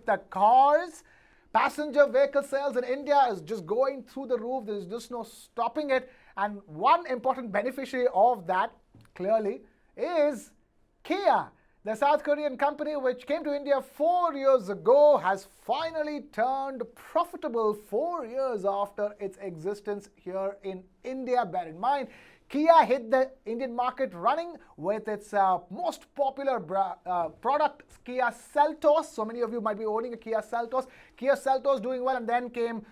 the cars. Passenger vehicle sales in India is just going through the roof. There's just no stopping it. And one important beneficiary of that, clearly, is Kia. The South Korean company, which came to India 4 years ago, has finally turned profitable 4 years after its existence here in India. Bear in mind, Kia hit the Indian market running with its most popular product, Kia Seltos. So many of you might be owning a Kia Seltos. Kia Seltos doing well, and then came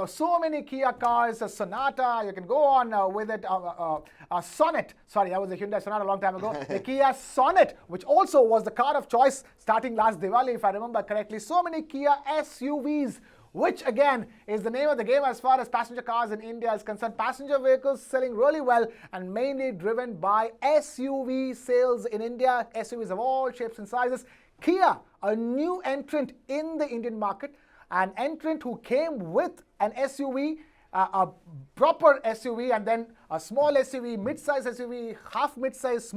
so many Kia cars, a Sonata, you can go on with it, a Sonnet. Sorry, that was a Hyundai Sonata a long time ago. The Kia Sonnet, which also was the car of choice starting last Diwali, if I remember correctly. So many Kia SUVs, which again is the name of the game as far as passenger cars in India is concerned. Passenger vehicles selling really well and mainly driven by SUV sales in India. SUVs of all shapes and sizes. Kia, a new entrant in the Indian market, an entrant who came with an SUV, a proper SUV, and then a small SUV, mid-size SUV, half mid-size,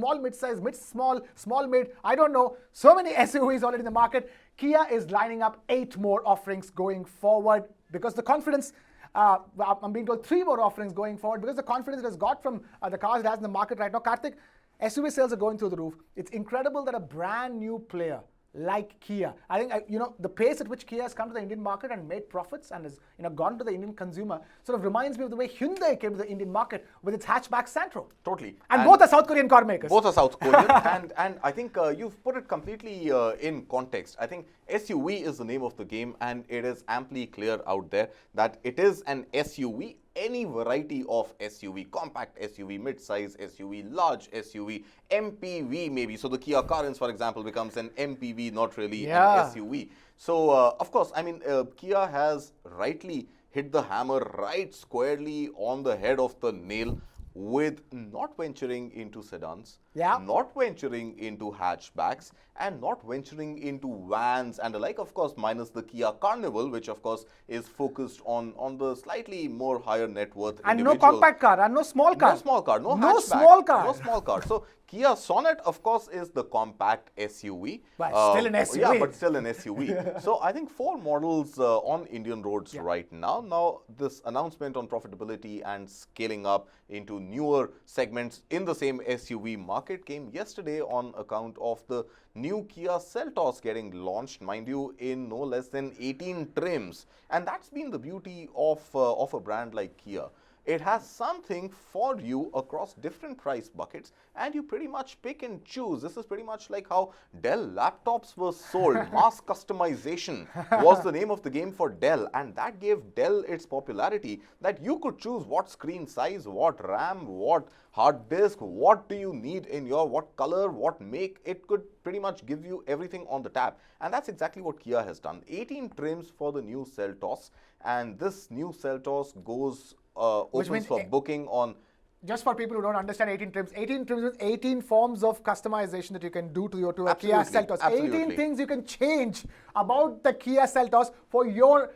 mid-small, small mid. I don't know. So many SUVs already in the market. Kia is lining up 8 more offerings going forward because the confidence, I'm being told 3 more offerings going forward because the confidence it has got from the cars it has in the market right now. Kartik, SUV sales are going through the roof. It's incredible that a brand new player like Kia, I think the pace at which Kia has come to the Indian market and made profits and has gone to the Indian consumer sort of reminds me of the way Hyundai came to the Indian market with its hatchback Santro. Totally. And both are South Korean car makers. Both are South Korean, and I think you've put it completely in context. I think SUV is the name of the game, and it is amply clear out there that it is an SUV. Any variety of SUV, compact SUV, mid-size SUV, large SUV, MPV maybe. So the Kia Carens, for example, becomes an MPV, not really an SUV. So of course, I mean, Kia has rightly hit the hammer right squarely on the head of the nail with not venturing into sedans, not venturing into hatchbacks, and not venturing into vans and the like, of course, minus the Kia Carnival, which of course is focused on the slightly more higher net worth and individual. No compact car and no small car. No small car, no hatchback. No small car. So Kia Sonet, of course, is the compact SUV. But still an SUV. Yeah, but still an SUV. So I think 4 models on Indian roads right now. Now, this announcement on profitability and scaling up into newer segments in the same SUV market came yesterday on account of the new Kia Seltos getting launched, mind you, in no less than 18 trims. And that's been the beauty of a brand like Kia. It has something for you across different price buckets, and you pretty much pick and choose. This is pretty much like how Dell laptops were sold. Mass customization was the name of the game for Dell, and that gave Dell its popularity, that you could choose what screen size, what RAM, what hard disk, what do you need in your, what color, what make. It could pretty much give you everything on the tap, and that's exactly what Kia has done. 18 trims for the new Seltos, and this new Seltos goes opens for booking on. Just for people who don't understand 18 trims with 18 forms of customization that you can do to a Kia Seltos. 18 things you can change about the Kia Seltos for your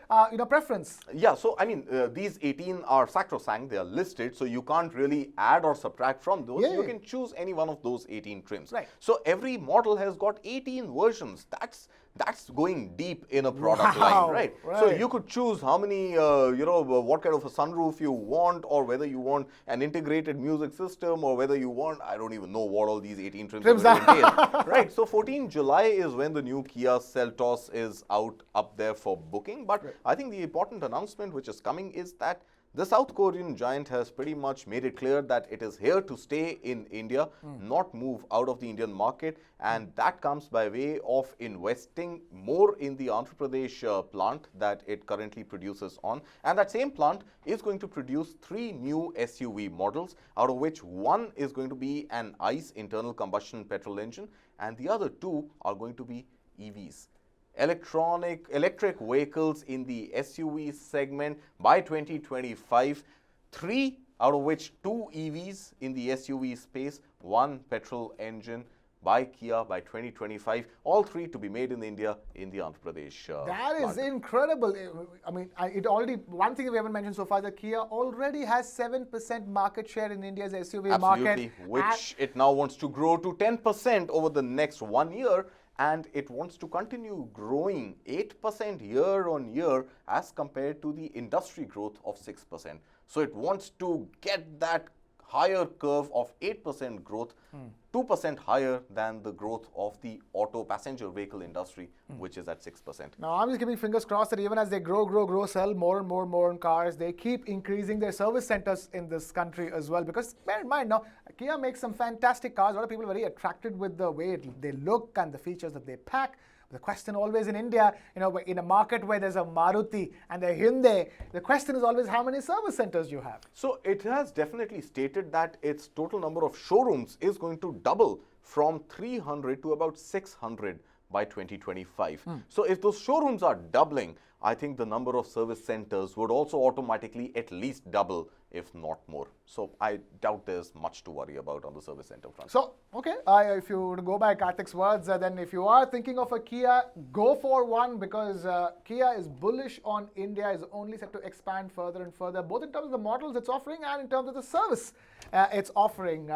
preference. Yeah, so I mean, these 18 are sacrosanct, they are listed, so you can't really add or subtract from those. You can choose any one of those 18 trims. Right. So every model has got 18 versions. That's going deep in a product line, right? So you could choose how many, what kind of a sunroof you want, or whether you want an integrated music system, or whether you want, I don't even know what all these 18 trims are entail. Right, so 14 July is when the new Kia Seltos is up there for booking. But I think the important announcement which is coming is that the South Korean giant has pretty much made it clear that it is here to stay in India, not move out of the Indian market, and that comes by way of investing more in the Andhra Pradesh plant that it currently produces on. And that same plant is going to produce 3 new SUV models, out of which one is going to be an ICE internal combustion petrol engine, and the other 2 are going to be EVs. Electric vehicles in the SUV segment by 2025, 3 out of which 2 EVs in the SUV space, 1 petrol engine by Kia by 2025, all 3 to be made in India in the Andhra Pradesh That is incredible. I mean, one thing we haven't mentioned so far, that Kia already has 7% market share in India's SUV market. Which it now wants to grow to 10% over the next 1 year. and it wants to continue growing 8% year on year as compared to the industry growth of 6%. So it wants to get that higher curve of 8% growth, 2% higher than the growth of the auto passenger vehicle industry, which is at 6%. Now, I'm just keeping fingers crossed that even as they grow, sell more and more cars, they keep increasing their service centers in this country as well. Because bear in mind, now, Kia makes some fantastic cars. A lot of people are very attracted with the way they look and the features that they pack. The question always in India, in a market where there's a Maruti and a Hyundai, the question is always how many service centers you have. So it has definitely stated that its total number of showrooms is going to double from 300 to about 600 by 2025. So if those showrooms are doubling, I think the number of service centers would also automatically at least double, if not more. So I doubt there's much to worry about on the service center front. So, okay, if you were to go by Kartik's words, then if you are thinking of a Kia, go for one, because Kia is bullish on India, is only set to expand further and further, both in terms of the models it's offering and in terms of the service it's offering.